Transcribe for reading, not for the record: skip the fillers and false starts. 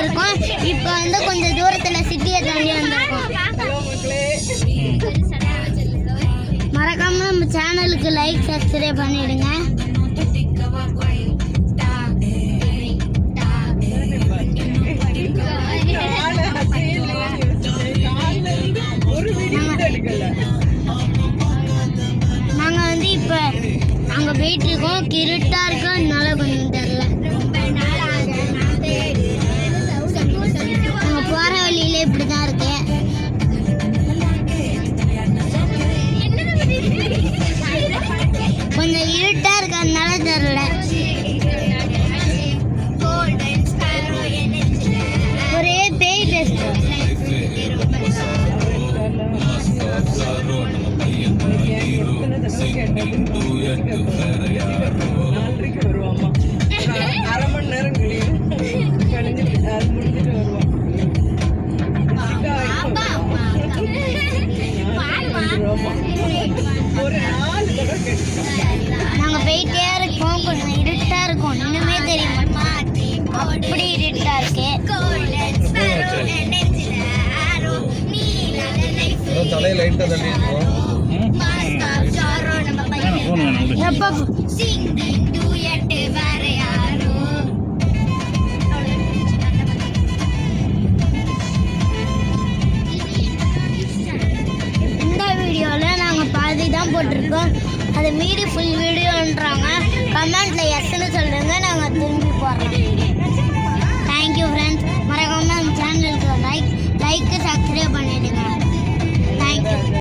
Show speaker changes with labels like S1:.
S1: இருக்கோம். இப்போ வந்து கொஞ்சம் தூரத்தில் சிட்டியை தாண்டி வந்திருக்கோம். மறக்காம நம்ம சேனலுக்கு லைக் சப்ஸ்கிரைப் பண்ணிடுங்க. நாங்கள் வந்து இப்போ அங்கே போயிட்டு இருக்கோம். இருட்டாக இருக்கோம், அதனால கொஞ்சம் தெரியல. நாங்கள் போகிற வழியில இப்படி தான் இருக்கு. கொஞ்சம் இருட்டாக இருக்கு, அதனால தெரியல. ஒரே பேய் பேசுகிறோம்.
S2: அரை மணி நேரம்
S1: நாங்க போயிட்டே இருக்கோம். கொஞ்சம் இருட்டா இருக்கும், இன்னுமே தெரியுமா? அப்படி இருட்டா இருக்கு.
S2: தலையை லைட்டா தள்ளி இருக்கும்.
S1: இந்த வீடியோவில் நாங்கள் பாதி தான் போட்டிருக்கோம். அதை மீறி ஃபுல் வீடியோன்றாங்க. கமெண்ட்ல எஸ்ன்னு சொல்லுங்க, நாங்கள் திரும்பி போடுறோம். Thank you friends. மறக்காம நம்ம சேனலுக்கு லைக் சப்ஸ்கிரைப் பண்ணிடுங்க.